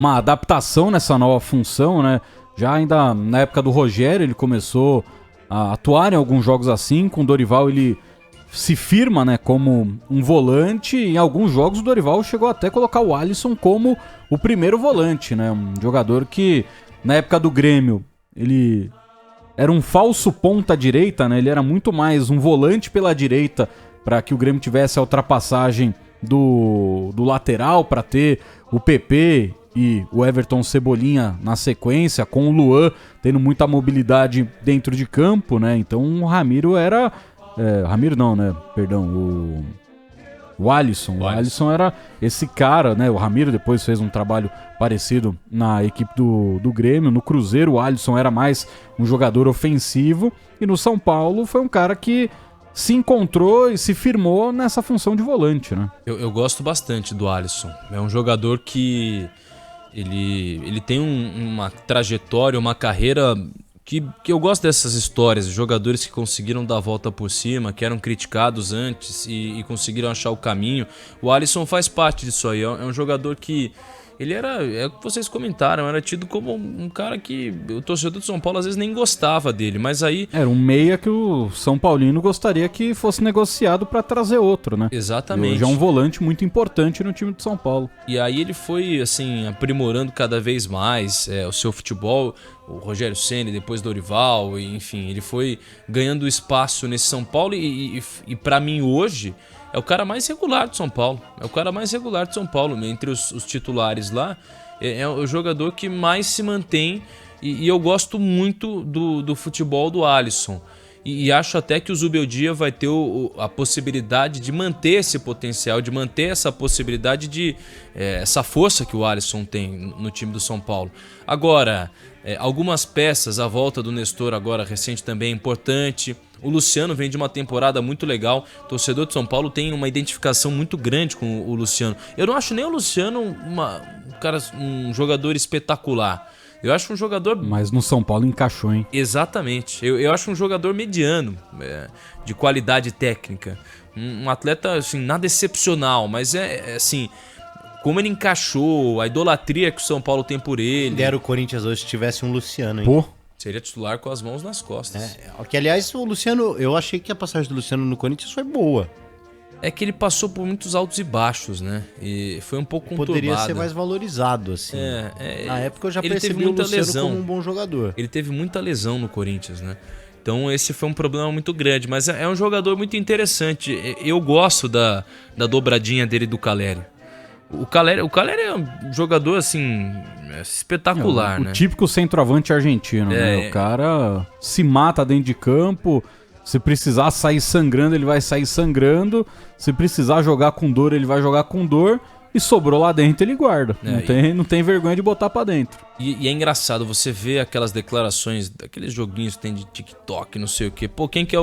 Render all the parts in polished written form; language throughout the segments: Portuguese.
uma adaptação nessa nova função, né? Já ainda na época do Rogério ele começou a atuar em alguns jogos assim, com o Dorival ele se firma, né, como um volante. Em alguns jogos o Dorival chegou até a colocar o Alisson como o primeiro volante, né? Um jogador que na época do Grêmio ele era um falso ponta direita, né? Ele era muito mais um volante pela direita para que o Grêmio tivesse a ultrapassagem do lateral, para ter o PP e o Everton Cebolinha na sequência, com o Luan tendo muita mobilidade dentro de campo, né? Então o Ramiro era... Ramiro não, né? Perdão, o Alisson. O Alisson era esse cara, né? O Ramiro depois fez um trabalho parecido na equipe do Grêmio. No Cruzeiro, o Alisson era mais um jogador ofensivo. E no São Paulo foi um cara que se encontrou e se firmou nessa função de volante, né? Eu gosto bastante do Alisson. É um jogador que ele tem uma trajetória, uma carreira... Que eu gosto dessas histórias, de jogadores que conseguiram dar a volta por cima, que eram criticados antes e conseguiram achar o caminho. O Alisson faz parte disso aí, é um jogador que... Ele era, é o que vocês comentaram, era tido como um cara que o torcedor de São Paulo às vezes nem gostava dele, mas aí... Era um meia que o São Paulino gostaria que fosse negociado para trazer outro, né? Exatamente. E hoje é um volante muito importante no time de São Paulo. E aí ele foi, assim, aprimorando cada vez mais o seu futebol, o Rogério Ceni, depois Dorival, e, enfim, ele foi ganhando espaço nesse São Paulo e para mim hoje... É o cara mais regular de São Paulo. Entre os titulares lá. É o jogador que mais se mantém. E eu gosto muito do futebol do Alisson. E acho até que o Zubeldia vai ter a possibilidade de manter esse potencial, de manter essa possibilidade de... essa força que o Alisson tem no time do São Paulo. Agora, algumas peças, a volta do Nestor agora recente também é importante. O Luciano vem de uma temporada muito legal. O torcedor de São Paulo tem uma identificação muito grande com o Luciano. Eu não acho nem o Luciano um jogador espetacular. Eu acho um jogador... Mas no São Paulo encaixou, hein? Exatamente. Eu acho um jogador mediano, de qualidade técnica. Um atleta, assim, nada excepcional, mas assim... Como ele encaixou, a idolatria que o São Paulo tem por ele. Dera o Corinthians hoje se tivesse um Luciano, hein? Pô! Seria titular com as mãos nas costas. Que, aliás, o Luciano... Eu achei que a passagem do Luciano no Corinthians foi boa. É que ele passou por muitos altos e baixos, né? E foi um pouco conturbado. Poderia ser mais valorizado, assim. Na época eu já percebi o Luciano como um bom jogador. Ele teve muita lesão no Corinthians, né? Então esse foi um problema muito grande. Mas é um jogador muito interessante. Eu gosto da dobradinha dele do Caleri. O Caleri é um jogador, assim, espetacular, né? O típico centroavante argentino, né? O cara se mata dentro de campo. Se precisar sair sangrando, ele vai sair sangrando. Se precisar jogar com dor, ele vai jogar com dor. E sobrou lá dentro, ele guarda. Não tem vergonha de botar pra dentro. E é engraçado, você vê aquelas declarações, daqueles joguinhos que tem de TikTok, não sei o quê. Pô, quem que é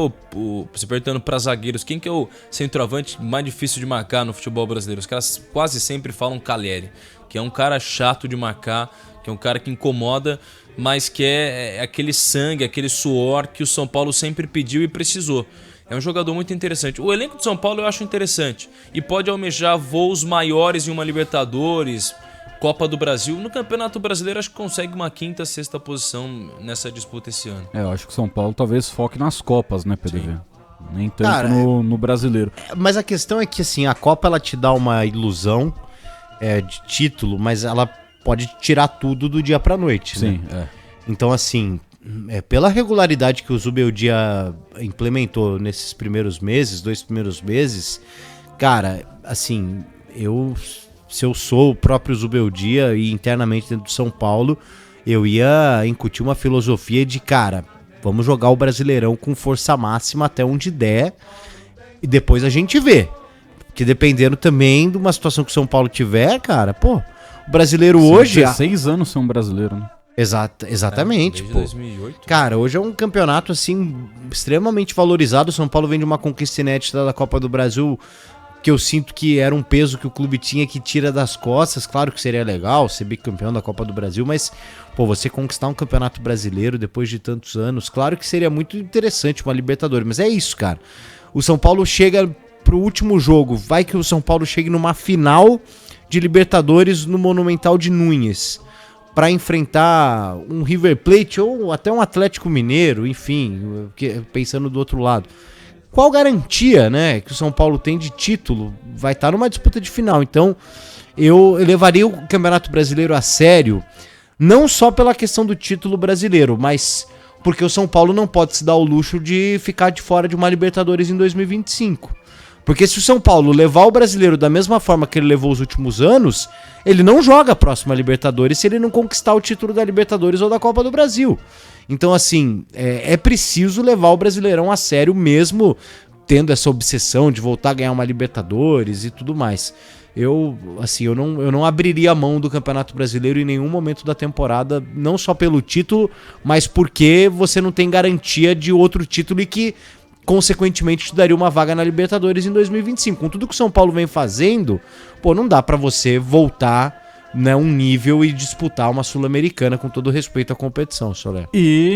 se perguntando pra zagueiros, quem que é o centroavante mais difícil de marcar no futebol brasileiro? Os caras quase sempre falam Caleri, que é um cara chato de marcar, que é um cara que incomoda, mas que é aquele sangue, aquele suor que o São Paulo sempre pediu e precisou. É um jogador muito interessante. O elenco de São Paulo eu acho interessante. E pode almejar voos maiores em uma Libertadores, Copa do Brasil. No Campeonato Brasileiro acho que consegue uma quinta, sexta posição nessa disputa esse ano. Eu acho que o São Paulo talvez foque nas Copas, né, PDV? Sim. Nem tanto no Brasileiro. Mas a questão é que, assim, a Copa ela te dá uma ilusão de título, mas ela pode tirar tudo do dia pra noite, Sim, né? Então, assim... pela regularidade que o Zubeldia implementou nesses primeiros meses, 2 primeiros meses, cara, assim, se eu sou o próprio Zubeldia e internamente dentro do São Paulo, eu ia incutir uma filosofia de, cara, vamos jogar o Brasileirão com força máxima até onde der e depois a gente vê. Porque dependendo também de uma situação que o São Paulo tiver, cara, pô, o brasileiro hoje... 16 anos ser um brasileiro, né? Exatamente, desde pô. 2008. Cara, hoje é um campeonato, assim, extremamente valorizado. O São Paulo vem de uma conquista inédita da Copa do Brasil, que eu sinto que era um peso que o clube tinha que tira das costas. Claro que seria legal ser bicampeão da Copa do Brasil, mas, pô, você conquistar um campeonato brasileiro depois de tantos anos, claro que seria muito interessante uma Libertadores, mas é isso, cara. O São Paulo chega pro último jogo, vai que o São Paulo chegue numa final de Libertadores no Monumental de Núñez para enfrentar um River Plate ou até um Atlético Mineiro, enfim, pensando do outro lado. Qual garantia, né, que o São Paulo tem de título? Vai estar numa disputa de final. Então, eu levaria o Campeonato Brasileiro a sério, não só pela questão do título brasileiro, mas porque o São Paulo não pode se dar o luxo de ficar de fora de uma Libertadores em 2025. Porque se o São Paulo levar o brasileiro da mesma forma que ele levou os últimos anos, ele não joga a próxima Libertadores se ele não conquistar o título da Libertadores ou da Copa do Brasil. Então, assim, é preciso levar o Brasileirão a sério mesmo tendo essa obsessão de voltar a ganhar uma Libertadores e tudo mais. Eu não abriria a mão do Campeonato Brasileiro em nenhum momento da temporada, não só pelo título, mas porque você não tem garantia de outro título e que, consequentemente, te daria uma vaga na Libertadores em 2025. Com tudo que o São Paulo vem fazendo, pô, não dá pra você voltar, né, um nível e disputar uma Sul-Americana, com todo respeito à competição, Soler. E